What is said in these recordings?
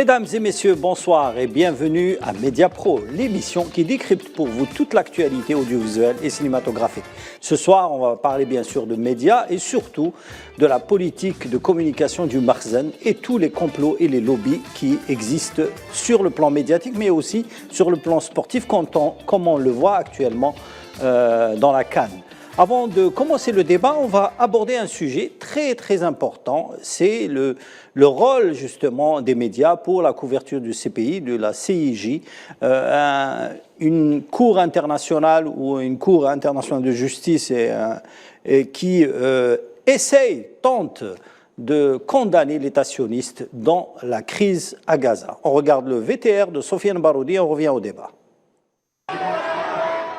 Mesdames et messieurs, bonsoir et bienvenue à Média Pro, l'émission qui décrypte pour vous toute l'actualité audiovisuelle et cinématographique. Ce soir, on va parler bien sûr de médias et surtout de la politique de communication du Makhzen et tous les complots et les lobbies qui existent sur le plan médiatique mais aussi sur le plan sportif comme on le voit actuellement dans la CAN. Avant de commencer le débat, on va aborder un sujet très important, c'est le rôle justement des médias pour la couverture du CPI, de la CIJ, une cour internationale ou une cour internationale de justice qui tente de condamner l'État sioniste dans la crise à Gaza. On regarde le VTR de Sofiane Baroudi et on revient au débat.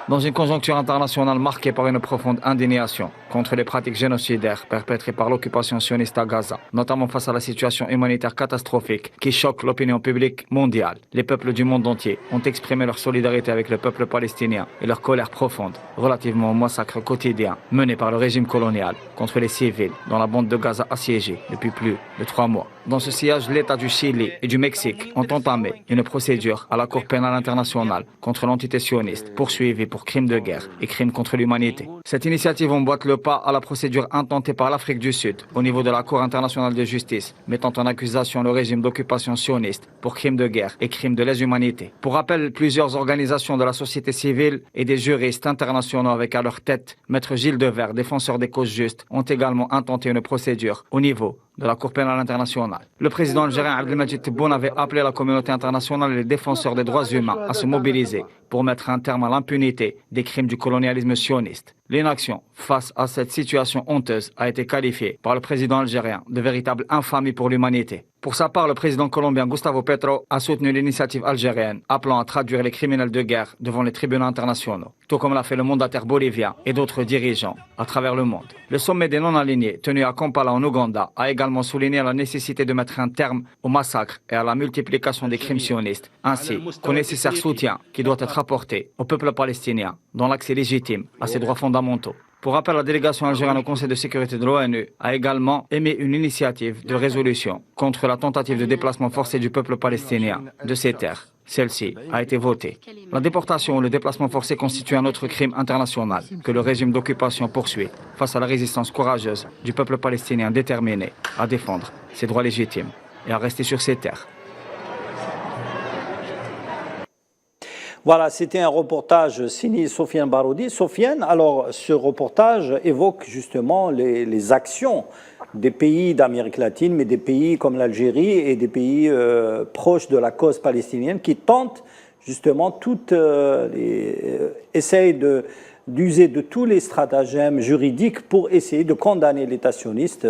Dans une conjoncture internationale marquée par une profonde indignation contre les pratiques génocidaires perpétrées par l'occupation sioniste à Gaza, notamment face à la situation humanitaire catastrophique qui choque l'opinion publique mondiale, les peuples du monde entier ont exprimé leur solidarité avec le peuple palestinien et leur colère profonde relativement au massacre quotidien mené par le régime colonial contre les civils dans la bande de Gaza assiégée depuis plus de 3 mois. Dans ce sillage, l'État du Chili et du Mexique ont entamé une procédure à la Cour pénale internationale contre l'entité sioniste poursuivie pour crimes de guerre et crimes contre l'humanité. Cette initiative emboîte le pas à la procédure intentée par l'Afrique du Sud au niveau de la Cour internationale de justice, mettant en accusation le régime d'occupation sioniste pour crimes de guerre et crimes de lèse-humanité. Pour rappel, plusieurs organisations de la société civile et des juristes internationaux avec à leur tête Maître Gilles Devers, défenseur des causes justes, ont également intenté une procédure au niveau de la Cour pénale internationale. Le président algérien Abdelmadjid Tebboune avait appelé la communauté internationale et les défenseurs des droits humains à se mobiliser pour mettre un terme à l'impunité des crimes du colonialisme sioniste. L'inaction face à cette situation honteuse a été qualifiée par le président algérien de véritable infamie pour l'humanité. Pour sa part, le président colombien Gustavo Petro a soutenu l'initiative algérienne appelant à traduire les criminels de guerre devant les tribunaux internationaux, tout comme l'a fait le mandataire bolivien et d'autres dirigeants à travers le monde. Le sommet des non-alignés tenu à Kampala en Ouganda a également souligné la nécessité de mettre un terme au massacre et à la multiplication des crimes sionistes, ainsi qu'au nécessaire soutien qui doit être apporté au peuple palestinien dans l'accès légitime à ses droits fondamentaux. Pour rappel, la délégation algérienne au Conseil de sécurité de l'ONU a également émis une initiative de résolution contre la tentative de déplacement forcé du peuple palestinien de ses terres. Celle-ci a été votée. La déportation ou le déplacement forcé constitue un autre crime international que le régime d'occupation poursuit face à la résistance courageuse du peuple palestinien déterminé à défendre ses droits légitimes et à rester sur ses terres. Voilà, c'était un reportage signé Sofiane Baroudi. Sofiane, alors ce reportage évoque justement les actions des pays d'Amérique latine, mais des pays comme l'Algérie et des pays proches de la cause palestinienne qui tentent justement essayent d'user de tous les stratagèmes juridiques pour essayer de condamner l'État sioniste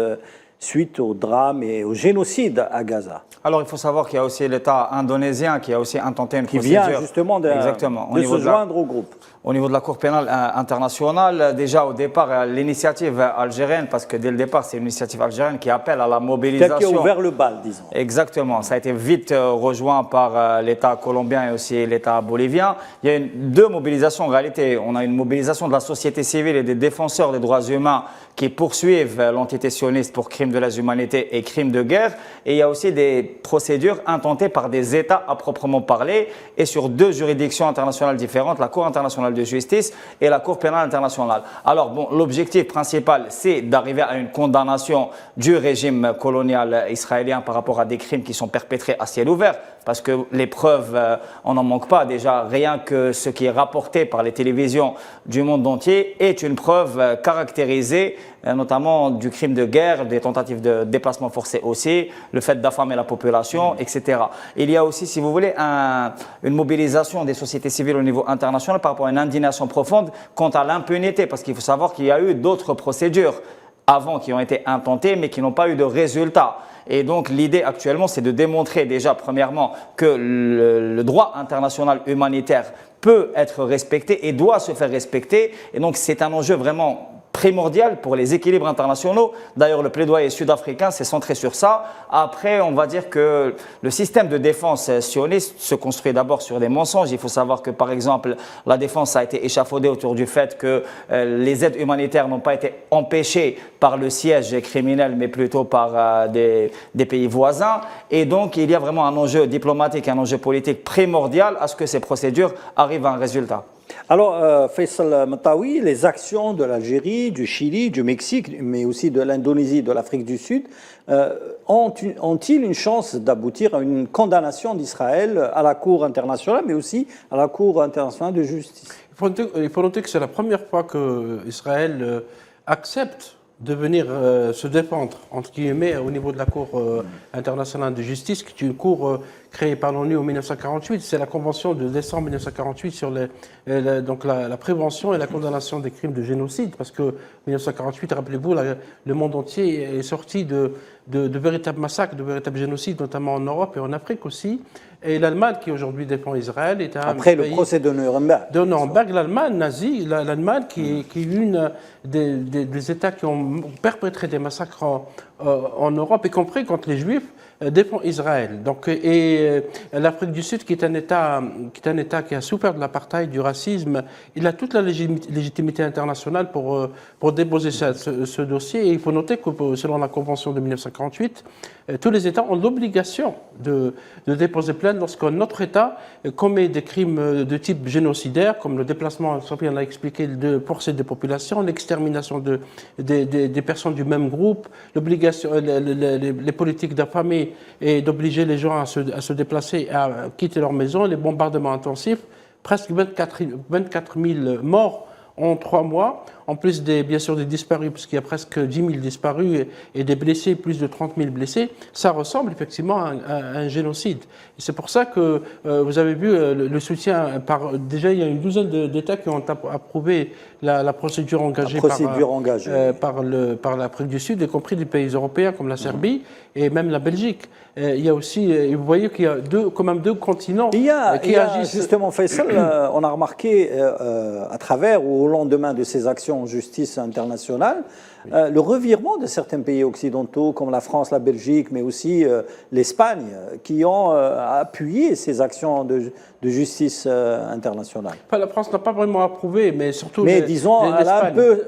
suite au drame et au génocide à Gaza. Alors il faut savoir qu'il y a aussi l'État indonésien qui a aussi intenté une procédure. Qui vient justement de se joindre au groupe. Au niveau de la Cour pénale internationale, déjà au départ, l'initiative algérienne, parce que dès le départ, c'est une initiative algérienne qui appelle à la mobilisation. Qui a ouvert le bal, disons. Exactement. Ça a été vite rejoint par l'État colombien et aussi l'État bolivien. Il y a deux mobilisations en réalité. On a une mobilisation de la société civile et des défenseurs des droits humains qui poursuivent l'entité sioniste pour crimes de lèse-humanité et crimes de guerre. Et il y a aussi des procédures intentées par des États à proprement parler et sur deux juridictions internationales différentes, la Cour internationale de justice et la Cour pénale internationale. Alors bon, l'objectif principal, c'est d'arriver à une condamnation du régime colonial israélien par rapport à des crimes qui sont perpétrés à ciel ouvert, parce que les preuves, on n'en manque pas. Déjà, rien que ce qui est rapporté par les télévisions du monde entier est une preuve caractérisée, notamment du crime de guerre, des tentatives de déplacement forcé aussi, le fait d'affamer la population, etc. Il y a aussi, si vous voulez, une mobilisation des sociétés civiles au niveau international par rapport à une indignation profonde quant à l'impunité, parce qu'il faut savoir qu'il y a eu d'autres procédures avant qui ont été intentées, mais qui n'ont pas eu de résultat. Et donc l'idée actuellement, c'est de démontrer déjà, premièrement, que le droit international humanitaire peut être respecté et doit se faire respecter. Et donc c'est un enjeu vraiment primordial pour les équilibres internationaux. D'ailleurs, le plaidoyer sud-africain s'est centré sur ça. Après, on va dire que le système de défense sioniste se construit d'abord sur des mensonges. Il faut savoir que, par exemple, la défense a été échafaudée autour du fait que les aides humanitaires n'ont pas été empêchées par le siège criminel, mais plutôt par des pays voisins. Et donc, il y a vraiment un enjeu diplomatique, un enjeu politique primordial à ce que ces procédures arrivent à un résultat. Alors, Faisal Matawi, les actions de l'Algérie, du Chili, du Mexique, mais aussi de l'Indonésie, de l'Afrique du Sud, ont-ils une chance d'aboutir à une condamnation d'Israël à la Cour internationale, mais aussi à la Cour internationale de justice? Il faut noter que c'est la première fois qu'Israël accepte de venir se défendre, entre guillemets, au niveau de la Cour internationale de justice, qui est une cour créée par l'ONU en 1948. C'est la Convention de décembre 1948 sur donc la prévention et la condamnation des crimes de génocide, parce que 1948, rappelez-vous, le monde entier est sorti de véritables massacres, de véritables génocides, notamment en Europe et en Afrique aussi. Et l'Allemagne, qui aujourd'hui défend Israël, est un après pays le procès de Nuremberg. De Nuremberg, l'Allemagne nazie, l'Allemagne qui est une des États qui ont perpétré des massacres en Europe, y compris contre les Juifs, défend Israël. Donc, et l'Afrique du Sud, qui est un État qui a souffert de l'apartheid, du racisme, il a toute la légitimité internationale pour déposer ce dossier. Et il faut noter que selon la Convention de 1948, tous les États ont l'obligation de déposer plainte lorsqu'un autre État commet des crimes de type génocidaire, comme le déplacement, Sophie l'a expliqué, forcé de population, l'extermination des personnes du même groupe, l'obligation, les politiques d'affamés et d'obliger les gens à se déplacer, à quitter leur maison, les bombardements intensifs, presque 24 000 morts en 3 mois, en plus bien sûr des disparus, puisqu'il y a presque 10 000 disparus et des blessés, plus de 30 000 blessés, ça ressemble effectivement à un génocide. Et c'est pour ça que vous avez vu le soutien déjà il y a une douzaine d'États qui ont approuvé la procédure engagée par l'Afrique du Sud, y compris des pays européens comme la Serbie et même la Belgique. Il y a aussi, vous voyez qu'il y a quand même deux continents qui agissent. Justement, Faisal, on a remarqué à travers ou au lendemain de ces actions en justice internationale, le revirement de certains pays occidentaux comme la France, la Belgique, mais aussi l'Espagne, qui ont appuyé ces actions de justice internationale. Enfin, la France n'a pas vraiment approuvé, mais surtout disons, elle a un peu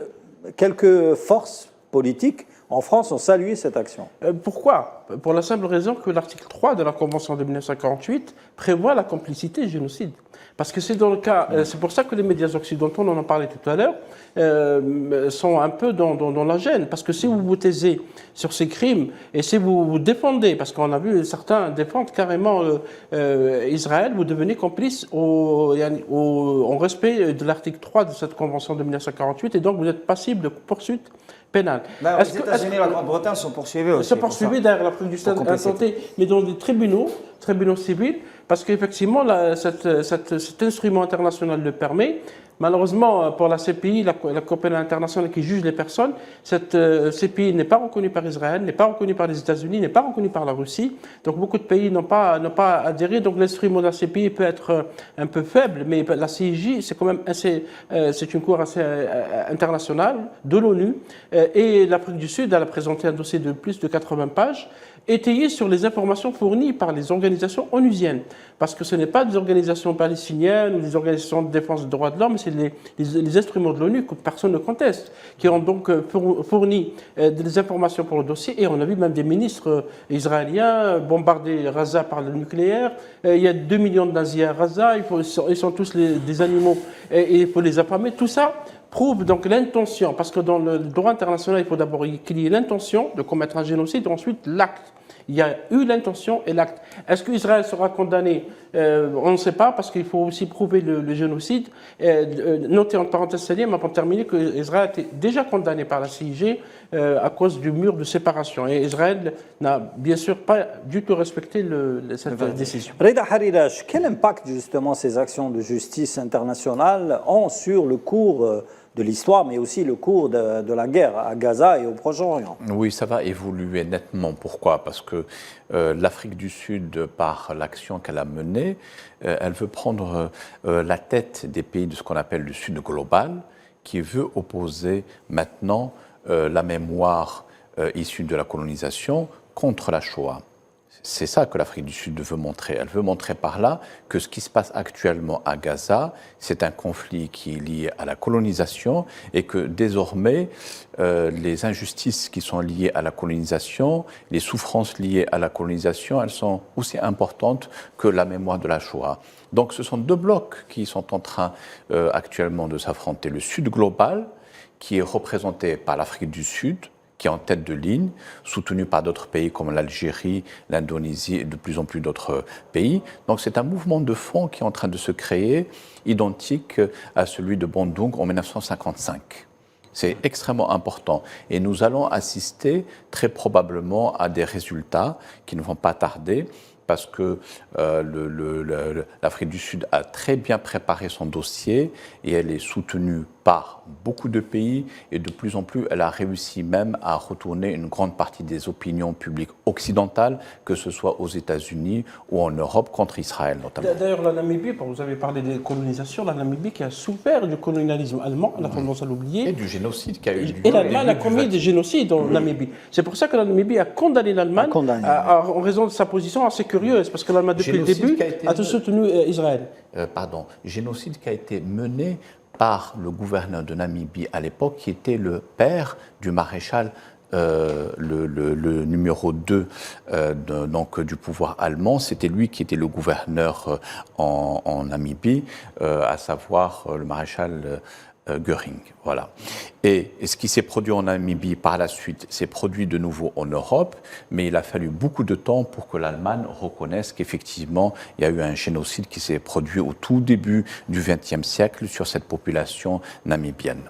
quelques forces politiques en France ont salué cette action. Pourquoi? Pour la simple raison que l'article 3 de la Convention de 1948 prévoit la complicité et génocide. Parce que c'est dans le cas, c'est pour ça que les médias occidentaux, on en parlait tout à l'heure, sont un peu dans la gêne. Parce que si vous vous taisez sur ces crimes et si vous vous défendez, parce qu'on a vu certains défendre carrément Israël, vous devenez complice en respect de l'article 3 de cette Convention de 1948 et donc vous êtes passible de poursuites pénales. Aux États-Unis et la Grande-Bretagne sont poursuivis aussi. Sont poursuivis derrière l'Afrique du Sud intenté, mais dans des tribunaux civils, parce qu'effectivement, cet instrument international le permet. Malheureusement, pour la CPI, la Cour pénale internationale qui juge les personnes, cette CPI n'est pas reconnue par Israël, n'est pas reconnue par les États-Unis, n'est pas reconnue par la Russie. Donc beaucoup de pays n'ont pas adhéré. Donc l'instrument de la CPI peut être un peu faible, mais la CIJ, c'est quand même c'est une cour assez internationale de l'ONU. Et l'Afrique du Sud, elle a présenté un dossier de plus de 80 pages, étayé sur les informations fournies par les organisations onusiennes. Parce que ce n'est pas des organisations palestiniennes ou des organisations de défense des droits de l'homme, c'est les instruments de l'ONU que personne ne conteste, qui ont donc fourni des informations pour le dossier. Et on a vu même des ministres israéliens bombarder Gaza par le nucléaire. Il y a 2 millions de nazis à Gaza, ils sont tous des animaux et il faut les affamer. Tout ça prouve donc l'intention, parce que dans le droit international, il faut d'abord qu'il y ait l'intention de commettre un génocide, et ensuite l'acte. Il y a eu l'intention et l'acte. Est-ce qu'Israël sera condamné? On ne sait pas, parce qu'il faut aussi prouver le génocide. Notez en parenthèse célèbre, avant de terminer, qu'Israël a été déjà condamné par la CIG à cause du mur de séparation. Et Israël n'a bien sûr pas du tout respecté cette décision. Reda Harirash, quel impact justement ces actions de justice internationale ont sur le cours de l'histoire, mais aussi le cours de la guerre à Gaza et au Proche-Orient? Oui, ça va évoluer nettement. Pourquoi? Parce que l'Afrique du Sud, par l'action qu'elle a menée, elle veut prendre la tête des pays de ce qu'on appelle le Sud global, qui veut opposer maintenant la mémoire issue de la colonisation contre la Shoah. C'est ça que l'Afrique du Sud veut montrer. Elle veut montrer par là que ce qui se passe actuellement à Gaza, c'est un conflit qui est lié à la colonisation et que désormais, les injustices qui sont liées à la colonisation, les souffrances liées à la colonisation, elles sont aussi importantes que la mémoire de la Shoah. Donc ce sont deux blocs qui sont en train actuellement de s'affronter. Le Sud global, qui est représenté par l'Afrique du Sud, qui est en tête de ligne, soutenu par d'autres pays comme l'Algérie, l'Indonésie et de plus en plus d'autres pays. Donc c'est un mouvement de fond qui est en train de se créer, identique à celui de Bandung en 1955. C'est extrêmement important et nous allons assister très probablement à des résultats qui ne vont pas tarder, parce que l'Afrique du Sud a très bien préparé son dossier et elle est soutenue par beaucoup de pays et de plus en plus, elle a réussi même à retourner une grande partie des opinions publiques occidentales, que ce soit aux États-Unis ou en Europe, contre Israël notamment. D'ailleurs, la Namibie, vous avez parlé des colonisations, la Namibie qui a souffert du colonialisme allemand, on a tendance à l'oublier. Et du génocide qui a eu lieu. Et l'Allemagne a commis des génocides en Namibie. C'est pour ça que la Namibie a condamné l'Allemagne en raison de sa position assez curieuse, parce que l'Allemagne, depuis le début, a tout soutenu Israël. Génocide qui a été mené par le gouverneur de Namibie à l'époque, qui était le père du maréchal, le numéro 2 donc, du pouvoir allemand. C'était lui qui était le gouverneur en Namibie, à savoir le maréchal Göring. Voilà. Et ce qui s'est produit en Namibie par la suite s'est produit de nouveau en Europe, mais il a fallu beaucoup de temps pour que l'Allemagne reconnaisse qu'effectivement il y a eu un génocide qui s'est produit au tout début du XXe siècle sur cette population namibienne.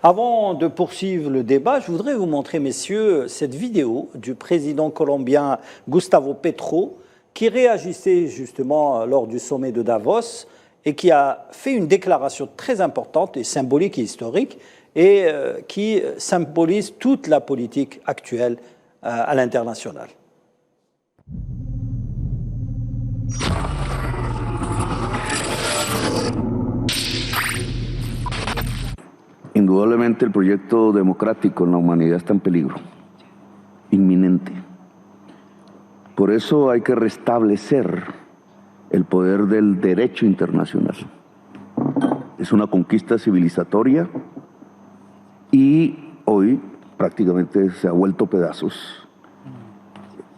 Avant de poursuivre le débat, je voudrais vous montrer, messieurs, cette vidéo du président colombien Gustavo Petro qui réagissait justement lors du sommet de Davos et qui a fait une déclaration très importante et symbolique et historique et qui symbolise toute la politique actuelle à l'international. Indudablemente el proyecto democrático en la humanidad está en peligro, inminente. Por eso hay que restablecer el poder del derecho internacional. Es una conquista civilizatoria y hoy prácticamente se ha vuelto pedazos.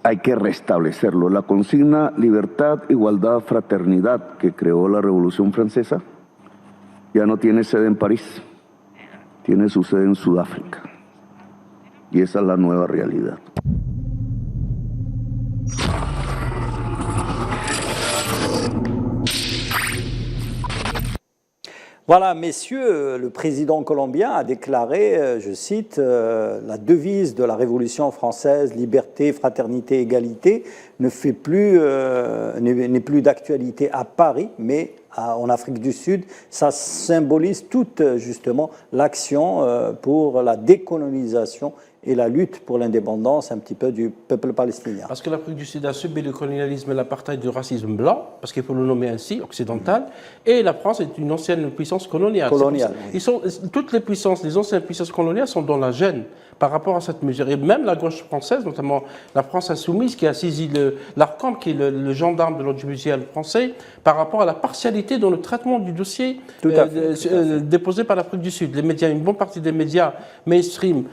Hay que restablecerlo. La consigna libertad, igualdad, fraternidad que creó la Revolución Francesa ya no tiene sede en París, tiene su sede en Sudáfrica. Y esa es la nueva realidad. Voilà, messieurs, le président colombien a déclaré, je cite, la devise de la Révolution française, liberté, fraternité, égalité, n'est plus d'actualité à Paris, mais en Afrique du Sud. Ça symbolise toute, justement, l'action pour la décolonisation et la lutte pour l'indépendance un petit peu du peuple palestinien. Parce que l'Afrique du Sud a subi le colonialisme et l'apartheid du racisme blanc, parce qu'il faut le nommer ainsi, occidental, et la France est une ancienne puissance coloniale. Oui. Toutes les puissances, les anciennes puissances coloniales sont dans la gêne par rapport à cette mesure. Et même la gauche française, notamment la France insoumise, qui a saisi l'ARCOM, qui est le gendarme de l'audiovisuel français, par rapport à la partialité dans le traitement du dossier déposé par l'Afrique du Sud. Les médias, une bonne partie des médias mainstream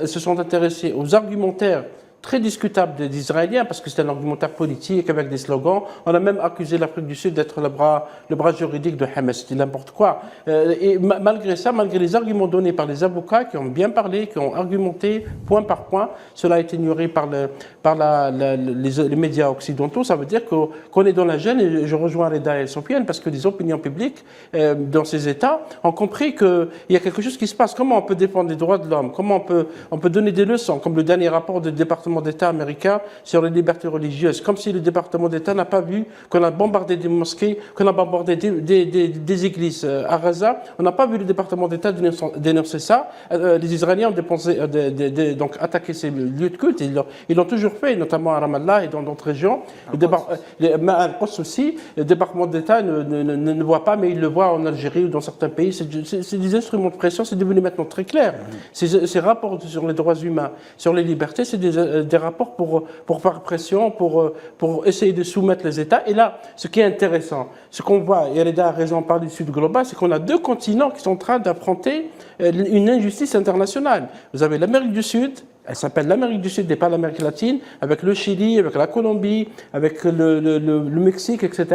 se sont intéressés aux argumentaires très discutable des Israéliens, parce que c'est un argumentaire politique avec des slogans. On a même accusé l'Afrique du Sud d'être le bras juridique de Hamas, c'est n'importe quoi. Et malgré ça, malgré les arguments donnés par les avocats qui ont bien parlé, qui ont argumenté point par point, cela a été ignoré par les médias occidentaux. Ça veut dire qu'on est dans la gêne, et je rejoins Reda et Sofiane, parce que les opinions publiques dans ces États ont compris qu'il y a quelque chose qui se passe. Comment on peut défendre les droits de l'homme? Comment on peut donner des leçons, comme le dernier rapport du département département d'État américain sur les libertés religieuses, comme si le département d'État n'a pas vu qu'on a bombardé des mosquées, qu'on a bombardé des églises à Gaza. On n'a pas vu le département d'État dénoncer ça. Les Israéliens ont donc attaqué ces lieux de culte. Ils l'ont toujours fait, notamment à Ramallah et dans d'autres régions. À Al-Quds aussi, le département d'État ne voit pas, mais il le voit en Algérie ou dans certains pays. C'est des instruments de pression, c'est devenu maintenant très clair. Ces rapports sur les droits humains, sur les libertés, c'est des rapports pour faire pression, pour essayer de soumettre les États. Et là, ce qui est intéressant, ce qu'on voit, et Reda a raison, on parle du Sud global, c'est qu'on a deux continents qui sont en train d'affronter une injustice internationale. Vous avez l'Amérique du Sud, elle s'appelle l'Amérique du Sud et pas l'Amérique latine, avec le Chili, avec la Colombie, avec le Mexique, etc.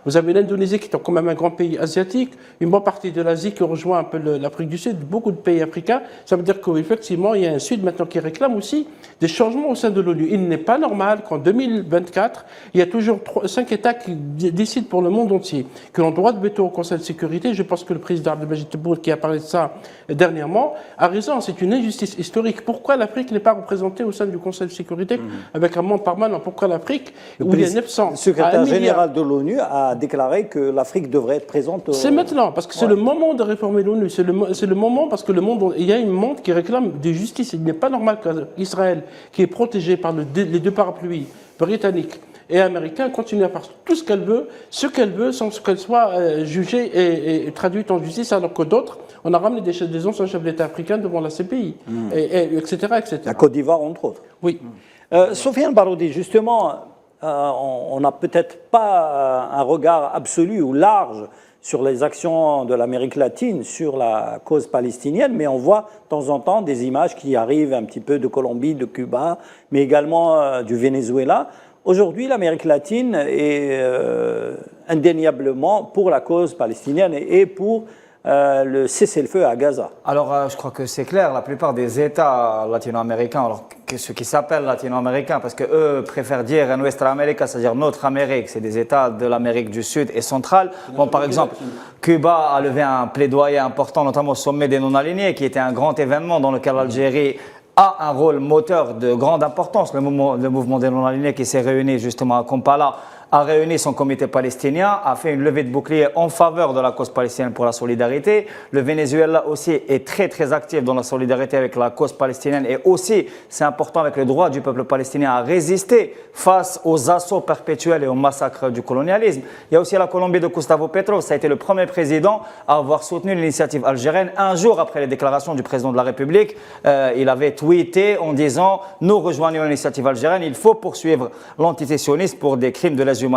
Vous avez l'Indonésie qui est quand même un grand pays asiatique, une bonne partie de l'Asie qui rejoint un peu l'Afrique du Sud, beaucoup de pays africains. Ça veut dire qu'effectivement, il y a un Sud maintenant qui réclame aussi des changements au sein de l'ONU. Il n'est pas normal qu'en 2024, il y a toujours 5 États qui décident pour le monde entier, qui ont le droit de veto au Conseil de sécurité. Je pense que le président Abdelmajid Tebboune, qui a parlé de ça dernièrement, a raison. C'est une injustice historique. Pourquoi l'Afrique n'est pas représentée au sein du Conseil de sécurité avec un membre permanent? Pourquoi l'Afrique, où il y a 900 Le secrétaire général de l'ONU a déclaré que l'Afrique devrait être présente. C'est maintenant, parce que c'est le moment de réformer l'ONU. C'est le moment parce que il y a un monde qui réclame de justice. Il n'est pas normal qu'Israël, qui est protégé par les deux parapluies britanniques et américains, continue à faire tout ce qu'elle veut, sans qu'elle soit jugée et traduite en justice, alors que d'autres, on a ramené des anciens chefs d'État africains devant la CPI, etc., etc. La Côte d'Ivoire, entre autres. Oui. Sofiane Baroudi, justement, on n'a peut-être pas un regard absolu ou large sur les actions de l'Amérique latine, sur la cause palestinienne, mais on voit de temps en temps des images qui arrivent un petit peu de Colombie, de Cuba, mais également du Venezuela. Aujourd'hui, l'Amérique latine est indéniablement pour la cause palestinienne et pour le cessez-le-feu à Gaza. Alors, je crois que c'est clair, la plupart des États latino-américains, alors ce qui s'appelle latino-américains, parce qu'eux préfèrent dire Nuestra América, c'est-à-dire notre Amérique, c'est des États de l'Amérique du Sud et centrale. Bon, par exemple, Cuba a levé un plaidoyer important, notamment au sommet des non-alignés, qui était un grand événement dans lequel l'Algérie a un rôle moteur de grande importance. Le mouvement des non-alignés qui s'est réuni justement à Kampala a réuni son comité palestinien, a fait une levée de bouclier en faveur de la cause palestinienne pour la solidarité. Le Venezuela aussi est très très actif dans la solidarité avec la cause palestinienne et aussi, c'est important, avec le droit du peuple palestinien à résister face aux assauts perpétuels et aux massacres du colonialisme. Il y a aussi la Colombie de Gustavo Petro, ça a été le premier président à avoir soutenu l'initiative algérienne. Un jour après les déclarations du président de la République, il avait tweeté en disant « Nous rejoignons l'initiative algérienne, il faut poursuivre l'antisésionisme pour des crimes de lèse humanité »,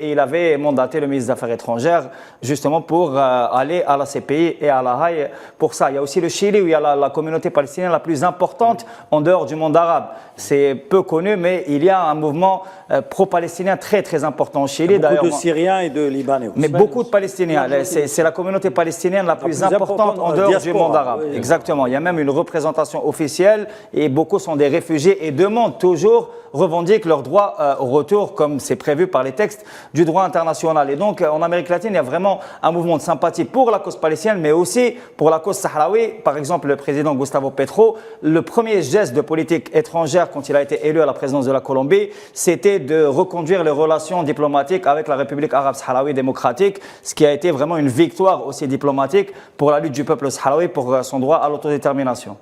et il avait mandaté le ministre des Affaires étrangères justement pour aller à la CPI et à la Haye pour ça. Il y a aussi le Chili où il y a la communauté palestinienne la plus importante en dehors du monde arabe. C'est peu connu, mais il y a un mouvement pro-palestinien très très important au Chili. Beaucoup de Syriens et de Libanais aussi. Mais beaucoup de Palestiniens. C'est la communauté palestinienne la plus importante en dehors du monde arabe. Oui. Exactement. Il y a même une représentation officielle et beaucoup sont des réfugiés et demandent toujours, revendiquent leur droit au retour comme c'est prévu par les textes du droit international. Et donc en Amérique latine, il y a vraiment un mouvement de sympathie pour la cause palestinienne, mais aussi pour la cause sahraoui. Par exemple, le président Gustavo Petro, le premier geste de politique étrangère quand il a été élu à la présidence de la Colombie, c'était de reconduire les relations diplomatiques avec la République arabe sahraoui démocratique, ce qui a été vraiment une victoire aussi diplomatique pour la lutte du peuple sahraoui pour son droit à l'autodétermination.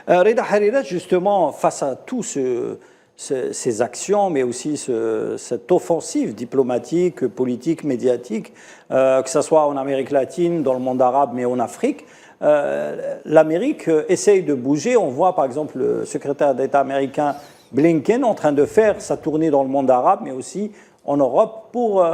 Reda Harira, justement, face à tous ces actions, mais aussi cette offensive diplomatique, politique, médiatique, que ce soit en Amérique latine, dans le monde arabe, mais en Afrique, l'Amérique essaye de bouger. On voit par exemple le secrétaire d'État américain Blinken en train de faire sa tournée dans le monde arabe, mais aussi en Europe pour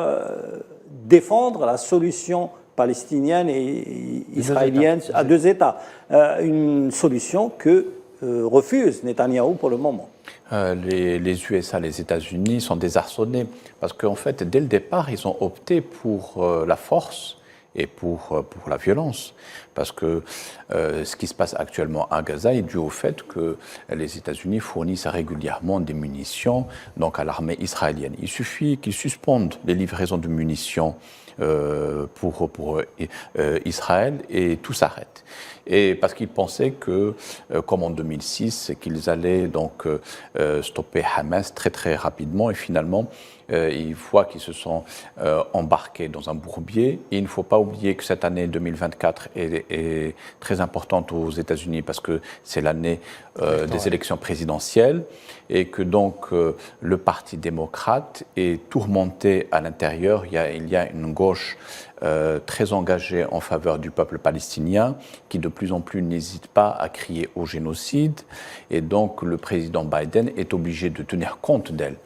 défendre la solution palestinienne et israélienne à deux États. Une solution que refuse Netanyahou pour le moment. Les USA, les États-Unis sont désarçonnés parce qu'en fait, dès le départ, ils ont opté pour la force et pour la violence. Parce que ce qui se passe actuellement à Gaza est dû au fait que les États-Unis fournissent régulièrement des munitions donc à l'armée israélienne. Il suffit qu'ils suspendent les livraisons de munitions pour Israël et tout s'arrête. Et parce qu'ils pensaient que, comme en 2006, qu'ils allaient donc stopper Hamas très très rapidement et finalement ils voient qu'ils se sont embarqués dans un bourbier. Et il ne faut pas oublier que cette année 2024 est très importante aux États-Unis parce que c'est l'année des élections présidentielles et que donc le Parti démocrate est tourmenté à l'intérieur. Il y a une gauche très engagée en faveur du peuple palestinien qui de plus en plus n'hésite pas à crier au génocide et donc le président Biden est obligé de tenir compte d'elle.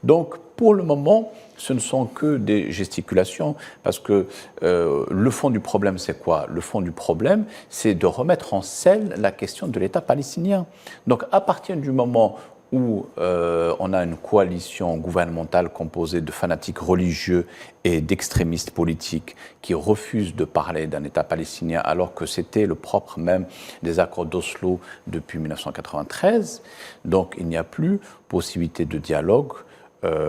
Donc pour le moment, ce ne sont que des gesticulations parce que le fond du problème, c'est quoi? Le fond du problème, c'est de remettre en selle la question de l'État palestinien. Donc à partir du moment où on a une coalition gouvernementale composée de fanatiques religieux et d'extrémistes politiques qui refusent de parler d'un État palestinien alors que c'était le propre même des accords d'Oslo depuis 1993. Donc il n'y a plus possibilité de dialogue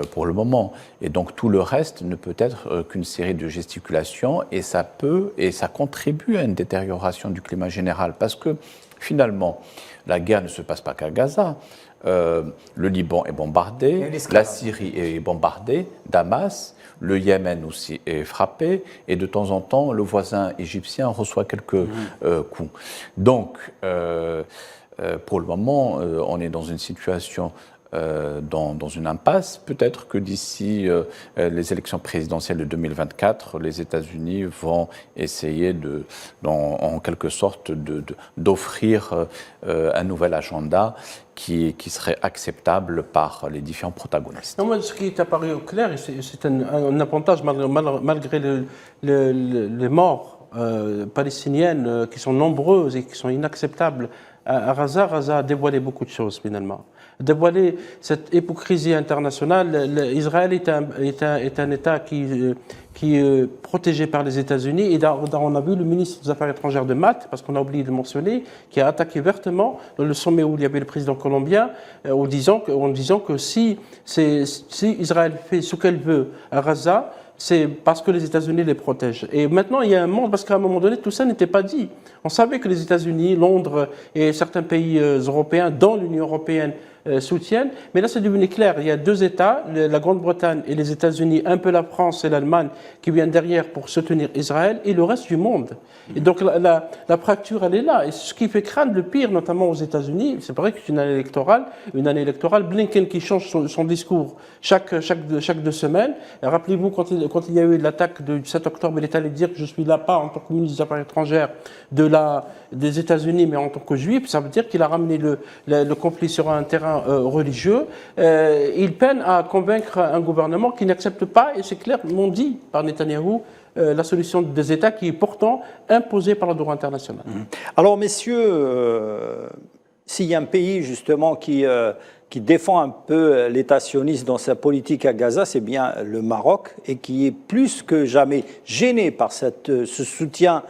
pour le moment. Et donc tout le reste ne peut être qu'une série de gesticulations et ça contribue à une détérioration du climat général parce que finalement, la guerre ne se passe pas qu'à Gaza. Le Liban est bombardé, la Syrie est bombardée, Damas, le Yémen aussi est frappé, et de temps en temps, le voisin égyptien reçoit quelques coups. Donc, pour le moment, on est dans une situation dans une impasse. Peut-être que d'ici les élections présidentielles de 2024, les États-Unis vont essayer en quelque sorte d'offrir un nouvel agenda qui serait acceptable par les différents protagonistes. Non, moi, ce qui est apparu au clair, c'est un avantage malgré les morts palestiniennes qui sont nombreuses et qui sont inacceptables. À Gaza a dévoilé beaucoup de choses finalement. Dévoiler cette hypocrisie internationale. Israël est un État qui est protégé par les États-Unis. Et on a vu le ministre des Affaires étrangères de Malte, parce qu'on a oublié de le mentionner, qui a attaqué vertement dans le sommet où il y avait le président colombien, en disant que si Israël fait ce qu'elle veut à Gaza, c'est parce que les États-Unis les protègent. Et maintenant, il y a un monde, parce qu'à un moment donné, tout ça n'était pas dit. On savait que les États-Unis, Londres et certains pays européens, dont l'Union européenne, soutiennent. Mais là, c'est devenu clair. Il y a deux États, la Grande-Bretagne et les États-Unis, un peu la France et l'Allemagne, qui viennent derrière pour soutenir Israël, et le reste du monde. Et donc, la fracture, elle est là. Et ce qui fait craindre le pire, notamment aux États-Unis, c'est vrai que c'est une année électorale. Blinken qui change son discours chaque 2 semaines. Rappelez-vous, quand il y a eu l'attaque du 7 octobre, il est allé dire que je suis là pas en tant que ministre des Affaires étrangères des États-Unis, mais en tant que juif. Ça veut dire qu'il a ramené le conflit sur un terrain religieux. Il peine à convaincre un gouvernement qui n'accepte pas, et c'est clair, m'ont dit par Netanyahou, la solution des États qui est pourtant imposée par le droit international. Alors, messieurs, s'il y a un pays justement qui défend un peu l'État sioniste dans sa politique à Gaza, c'est bien le Maroc, et qui est plus que jamais gêné par ce soutien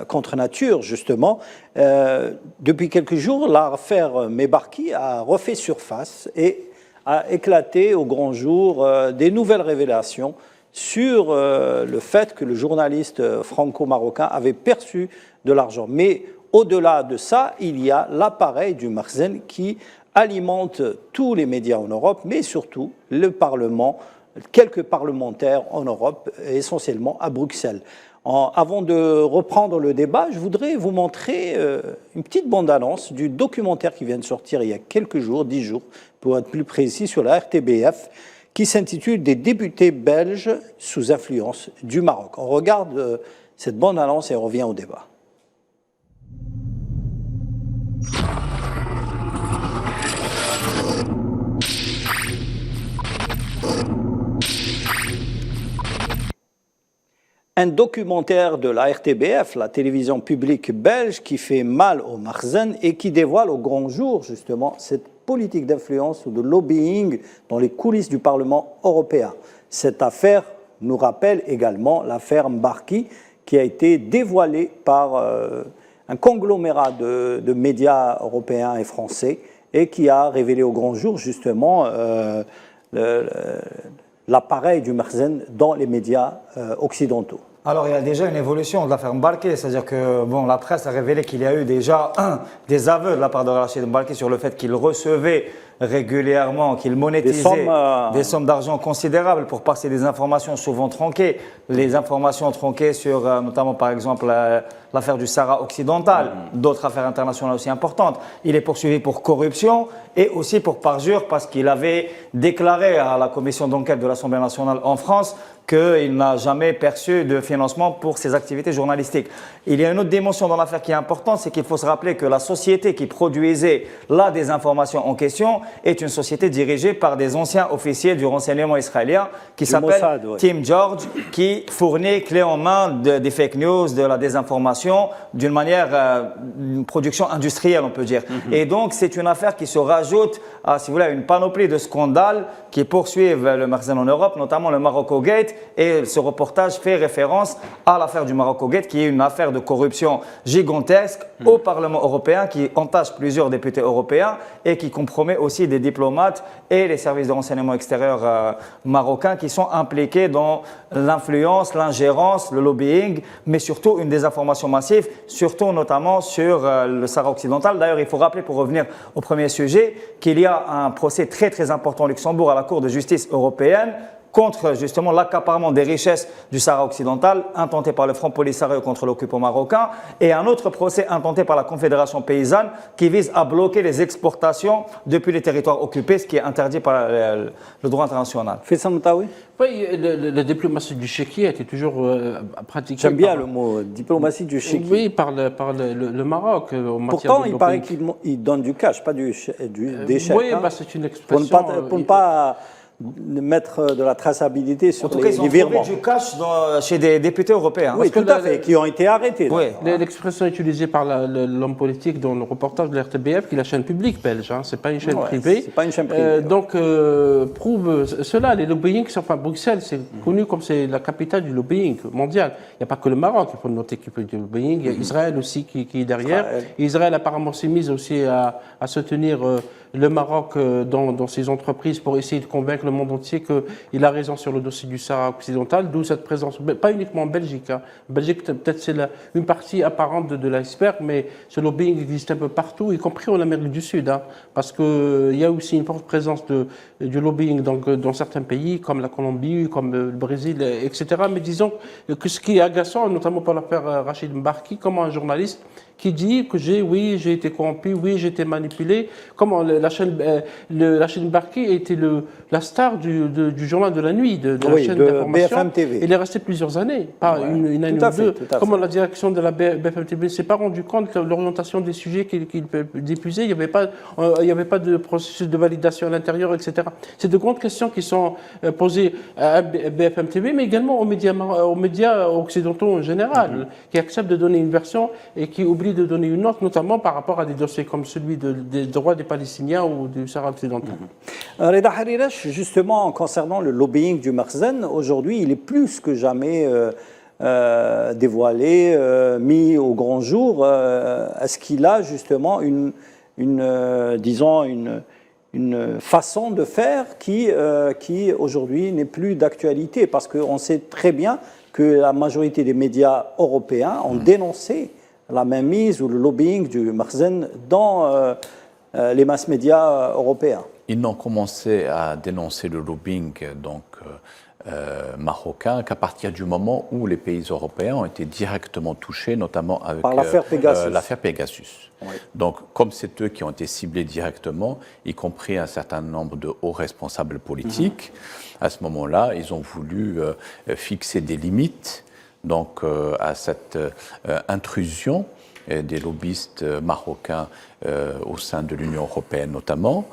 contre nature, justement. Depuis quelques jours, l'affaire Mebarki a refait surface et a éclaté au grand jour des nouvelles révélations sur le fait que le journaliste franco-marocain avait perçu de l'argent. Mais au-delà de ça, il y a l'appareil du Makhzen qui alimente tous les médias en Europe, mais surtout le Parlement, quelques parlementaires en Europe, essentiellement à Bruxelles. Avant de reprendre le débat, je voudrais vous montrer une petite bande-annonce du documentaire qui vient de sortir il y a quelques jours, 10 jours, pour être plus précis, sur la RTBF, qui s'intitule « Des députés belges sous influence du Maroc ». On regarde cette bande-annonce et on revient au débat. Un documentaire de la RTBF, la télévision publique belge, qui fait mal au Makhzen et qui dévoile au grand jour, justement, cette politique d'influence ou de lobbying dans les coulisses du Parlement européen. Cette affaire nous rappelle également l'affaire Mbarki, qui a été dévoilée par un conglomérat de médias européens et français et qui a révélé au grand jour justement l'appareil du Makhzen dans les médias occidentaux. Alors, il y a déjà une évolution de l'affaire Mbarki, c'est-à-dire que bon, la presse a révélé qu'il y a eu déjà des aveux de la part de Rachid Mbarki sur le fait qu'il recevait régulièrement, qu'il monétisait des sommes d'argent considérables pour passer des informations souvent tronquées. Les informations tronquées sur notamment par exemple l'affaire du Sahara occidental, d'autres affaires internationales aussi importantes. Il est poursuivi pour corruption et aussi pour parjure parce qu'il avait déclaré à la commission d'enquête de l'Assemblée nationale en France qu'il n'a jamais perçu de financement pour ses activités journalistiques. Il y a une autre dimension dans l'affaire qui est importante, c'est qu'il faut se rappeler que la société qui produisait la désinformation en question est une société dirigée par des anciens officiers du renseignement israélien qui s'appelle Tim George, qui fournit clé en main des fake news, de la désinformation, d'une manière, une production industrielle, on peut dire. Et donc, c'est une affaire qui se rajoute à, si vous voulez, une panoplie de scandales qui poursuivent le Makhzen en Europe, notamment le Morocco Gate. Et ce reportage fait référence à l'affaire du Morocco Gate, qui est une affaire de corruption gigantesque au Parlement européen, qui entache plusieurs députés européens et qui compromet aussi des diplomates et les services de renseignement extérieur marocains qui sont impliqués dans l'influence, l'ingérence, le lobbying, mais surtout une désinformation massive, surtout notamment sur le Sahara occidental. D'ailleurs, il faut rappeler, pour revenir au premier sujet, qu'il y a un procès très très important au Luxembourg à la Cour de justice européenne contre justement l'accaparement des richesses du Sahara occidental, intenté par le Front Polisario contre l'occupant marocain, et un autre procès intenté par la Confédération paysanne qui vise à bloquer les exportations depuis les territoires occupés, ce qui est interdit par le droit international. Faisal Mtaoui ? Oui, la diplomatie du chéquier a été toujours pratiquée. J'aime bien le mot diplomatie du chéquier. Oui, par le Maroc. En Pourtant, il paraît qu'il donne du cash, pas des chèques. Oui, bah, c'est une expression. Pour ne pas mettre de la traçabilité sur les virements. En tout cas, ils ont trouvé du cash chez des députés européens. Oui, tout à fait, qui ont été arrêtés. Oui, l'expression utilisée par l'homme politique dans le reportage de l'RTBF, qui est la chaîne publique belge, hein, c'est pas une chaîne privée. C'est pas une chaîne privée. Donc, prouve cela. Les lobbying, enfin Bruxelles, c'est connu comme c'est la capitale du lobbying mondial. Il n'y a pas que le Maroc, il faut noter qu'il y a du lobbying. Il y a Israël aussi qui est derrière. Israël apparemment s'est mise aussi à soutenir le Maroc dans ses entreprises pour essayer de convaincre le monde entier qu'il a raison sur le dossier du Sahara occidental, d'où cette présence, pas uniquement en Belgique. Hein. En Belgique, peut-être c'est une partie apparente de l'iceberg, mais ce lobbying existe un peu partout, y compris en Amérique du Sud, hein, parce qu'il y a aussi une forte présence du lobbying dans certains pays, comme la Colombie, comme le Brésil, etc. Mais disons que ce qui est agaçant, notamment pour l'affaire Rachid Mbarki, comment un journaliste qui dit que j'ai été corrompu, oui, j'ai été manipulé. Comment la chaîne Mbarki a été la star du journal de la nuit, de la chaîne d'information. BFM TV. Il est resté plusieurs années, pas une année ou deux. Comment la direction de la BFM TV ne s'est pas rendu compte de l'orientation des sujets qu'il diffusait. Il n'y avait pas de processus de validation à l'intérieur, etc. C'est de grandes questions qui sont posées à BFM TV, mais également aux médias occidentaux en général, qui acceptent de donner une version et qui oublient de donner une autre, notamment par rapport à des dossiers comme celui des droits des Palestiniens ou du Sahara occidental. Reda Harirash, justement, concernant le lobbying du Makhzen, aujourd'hui, il est plus que jamais dévoilé, mis au grand jour. Est-ce qu'il a justement une façon de faire qui aujourd'hui n'est plus d'actualité? Parce qu'on sait très bien que la majorité des médias européens ont dénoncé la mainmise ou le lobbying du Makhzen dans les masses médias européens. Ils n'ont commencé à dénoncer le lobbying marocain qu'à partir du moment où les pays européens ont été directement touchés, notamment avec l'affaire Pegasus. Oui. Donc, comme c'est eux qui ont été ciblés directement, y compris un certain nombre de hauts responsables politiques, à ce moment-là, ils ont voulu fixer des limites donc, à cette intrusion des lobbyistes marocains au sein de l'Union européenne notamment.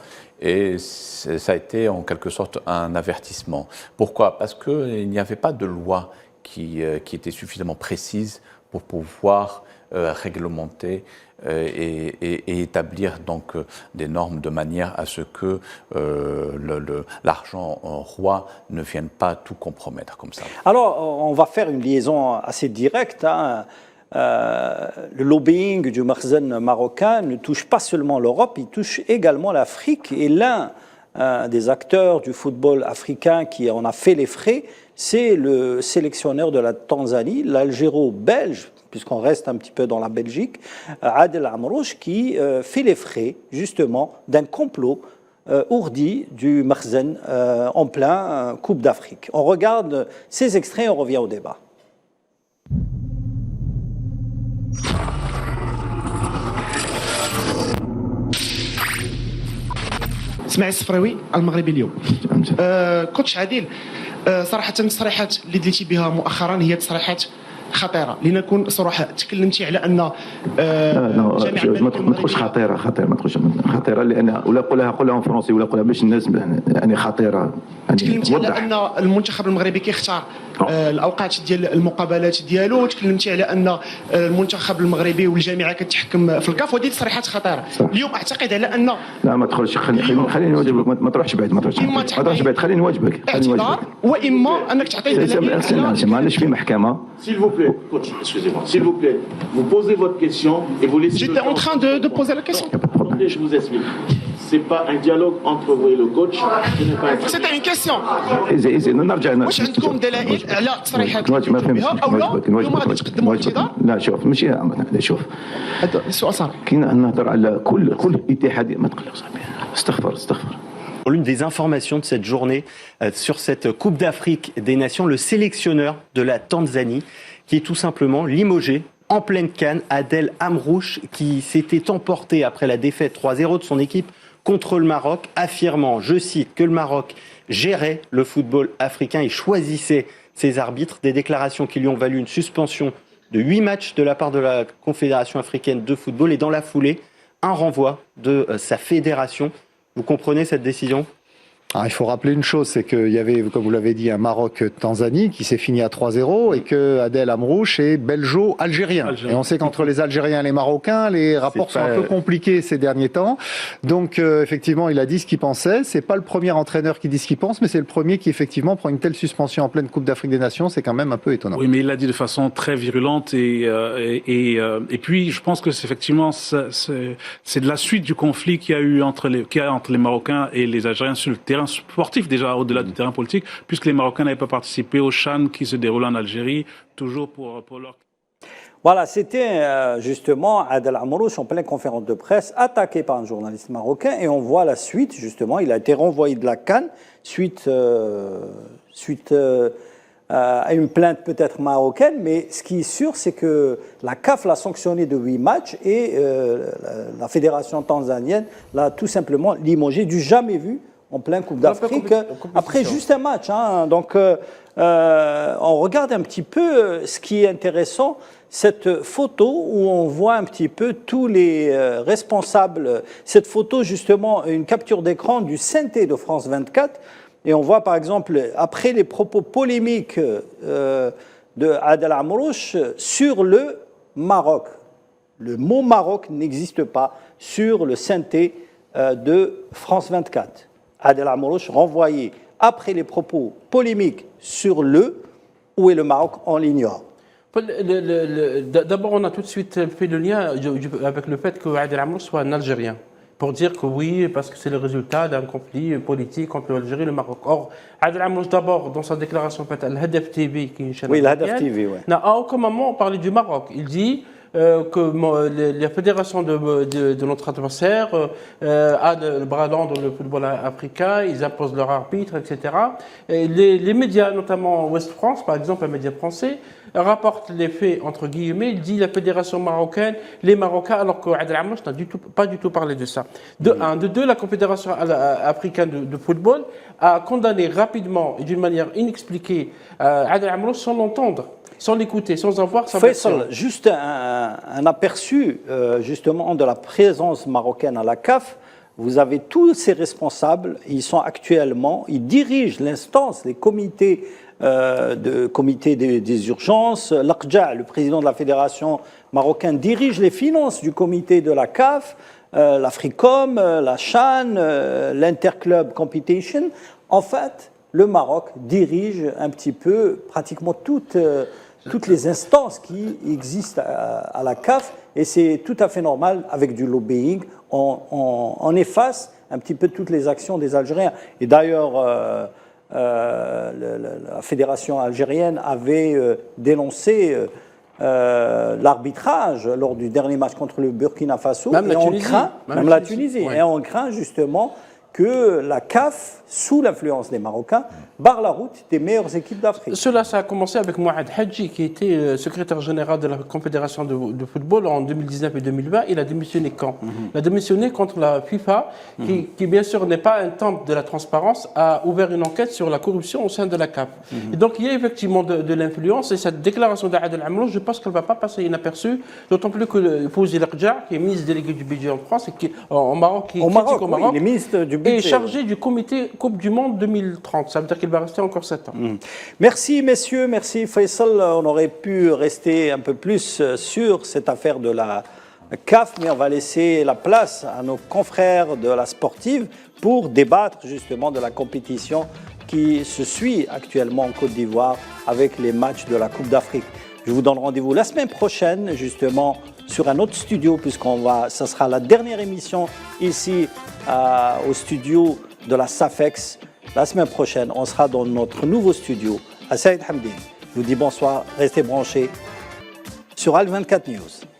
Et ça a été en quelque sorte un avertissement. Pourquoi? Parce qu'il n'y avait pas de loi qui était suffisamment précise pour pouvoir réglementer et établir donc des normes de manière à ce que l'argent roi ne vienne pas tout compromettre comme ça. Alors, on va faire une liaison assez directe. Hein. Le lobbying du Makhzen marocain ne touche pas seulement l'Europe, il touche également l'Afrique. Et l'un des acteurs du football africain qui en a fait les frais, c'est le sélectionneur de la Tanzanie, l'Algéro-Belge, puisqu'on reste un petit peu dans la Belgique, Adel Amrouche, qui fait les frais justement d'un complot ourdi du Makhzen en plein Coupe d'Afrique. On regarde ces extraits et on revient au débat. اسماعيل الصفراوي المغربي اليوم. كوتش عادل، صراحة التصريحات اللي دلتي بها مؤخرا هي تصريحات خطيرة. لنكون صراحة، تكلمتي على أن ما تقولش خطيرة ما تقولش خطيرة، لأن ولا قولها فرونسي ولا قولها باش الناس يعني خطيرة. تكلمتي على أن المنتخب المغربي كيختار الأوقات ديال المقابلات ديالو، تكلمتي على أن المنتخب المغربي والجامعة كتحكم في الكاف، وهذه تصريحات خطيرة. اليوم أعتقد على أن لا ما تدخلش، خليني نواجبك، ما تروحش بعيد، ما تروحش بعيد، خليني نواجبك. اعتذار وإما أنك تعطي دليل. معلش في محكمة. S'il vous plaît, coach, excusez-moi, s'il vous plaît, vous posez votre question et vous laissez. J'étais en train de poser la question. Attendez, je vous explique. C'est pas un dialogue entre vous et le coach. C'était une question. نرجع واش عندكم دلائل على تصريحات ما فهمتش. او لا اليوم غادي تقدموا اعتذار؟ لا شوف ماشي، لا شوف، هذا السؤال صار. كاين نهضر على كل اتحاد، ما تقلق صاحبي، استغفر. L'une des informations de cette journée sur cette Coupe d'Afrique des Nations, le sélectionneur de la Tanzanie qui est tout simplement limogé en pleine CAN, Adel Amrouche, qui s'était emporté après la défaite 3-0 de son équipe contre le Maroc, affirmant, je cite, que le Maroc gérait le football africain et choisissait ses arbitres, des déclarations qui lui ont valu une suspension de 8 matchs de la part de la Confédération africaine de football et dans la foulée, un renvoi de sa fédération. Vous comprenez cette décision ? Alors, il faut rappeler une chose, c'est qu'il y avait, comme vous l'avez dit, un Maroc-Tanzanie qui s'est fini à 3-0 et que Adel Amrouche est belgeo-algérien. Et on sait qu'entre les Algériens et les Marocains, les rapports sont un peu compliqués ces derniers temps. Donc, effectivement, il a dit ce qu'il pensait. C'est pas le premier entraîneur qui dit ce qu'il pense, mais c'est le premier qui, effectivement, prend une telle suspension en pleine Coupe d'Afrique des Nations. C'est quand même un peu étonnant. Oui, mais il l'a dit de façon très virulente et puis, je pense que c'est effectivement, c'est de la suite du conflit qu'il y a eu entre les Marocains et les Algériens sur le terrain sportif, déjà au-delà du terrain politique, puisque les Marocains n'avaient pas participé au CHAN qui se déroule en Algérie, toujours pour leur... Voilà, c'était justement Adel Amrouche en pleine conférence de presse, attaqué par un journaliste marocain, et on voit la suite, justement, il a été renvoyé de la CAN, suite à une plainte peut-être marocaine, mais ce qui est sûr, c'est que la CAF l'a sanctionné de 8 matchs et la fédération tanzanienne l'a tout simplement limogé du jamais vu en plein Coupe d'Afrique, après juste un match. Hein. Donc, on regarde un petit peu ce qui est intéressant, cette photo où on voit un petit peu tous les responsables. Cette photo, justement, une capture d'écran du synthé de France 24. Et on voit, par exemple, après les propos polémiques de Adel Amrouche sur le Maroc. Le mot Maroc n'existe pas sur le synthé de France 24. Adel Amrouche renvoyé après les propos polémiques sur où est le Maroc, on l'ignore. D'abord, on a tout de suite fait le lien avec le fait que Adel Amrouche soit un Algérien, pour dire que oui, parce que c'est le résultat d'un conflit politique entre l'Algérie et le Maroc. Or, Adel Amrouche, d'abord, dans sa déclaration faite à l'Hadaf TV, qui est une chaîne algérienne, n'a à aucun moment parlé du Maroc. Il dit que la fédération de notre adversaire a le bras long dans le football africain, ils imposent leur arbitre, etc. Et les médias, notamment Ouest France, par exemple, un média français, rapporte les faits, entre guillemets, il dit la fédération marocaine, les Marocains, alors qu'Adel Amrouche n'a pas du tout parlé de ça. De un. De deux, la Confédération africaine de football a condamné rapidement et d'une manière inexpliquée Adel Amrouche sans l'entendre, sans l'écouter, sans avoir sa version. Faisal, juste un aperçu justement de la présence marocaine à la CAF. Vous avez tous ces responsables, ils dirigent l'instance, les comités de comité des urgences. L'Aqja, le président de la fédération marocaine, dirige les finances du comité de la CAF, l'Africom, la CHAN, l'Interclub Competition. En fait, le Maroc dirige un petit peu pratiquement toutes les instances qui existent à la CAF, et c'est tout à fait normal. Avec du lobbying, on efface un petit peu toutes les actions des Algériens. Et d'ailleurs, la fédération algérienne avait dénoncé l'arbitrage lors du dernier match contre le Burkina Faso. Même la Tunisie. Ouais. Et on craint justement que la CAF, sous l'influence des Marocains, barre la route des meilleures équipes d'Afrique. Cela, ça a commencé avec Mouad Hadji, qui était secrétaire général de la Confédération de football en 2019 et 2020. Il a démissionné quand Il a démissionné contre la FIFA, qui bien sûr n'est pas un temple de la transparence, a ouvert une enquête sur la corruption au sein de la CAF. Et donc il y a effectivement de l'influence, et cette déclaration d'Adel Amrouche, je pense qu'elle ne va pas passer inaperçue, d'autant plus que Fouzi L'Aqja, qui est ministre délégué du budget en France, et qui, en Maroc, qui critique au Maroc, il est ministre du budget, est chargé du comité Coupe du Monde 2030. Ça veut dire qu'il va rester encore 7 ans. Merci messieurs, merci Faisal. On aurait pu rester un peu plus sur cette affaire de la CAF, mais on va laisser la place à nos confrères de la sportive pour débattre justement de la compétition qui se suit actuellement en Côte d'Ivoire avec les matchs de la Coupe d'Afrique. Je vous donne rendez-vous la semaine prochaine justement sur un autre studio, ça sera la dernière émission ici au studio de la SAFEX. La semaine prochaine, on sera dans notre nouveau studio à Saïd Hamdine. Je vous dis bonsoir, restez branchés sur Al 24 News.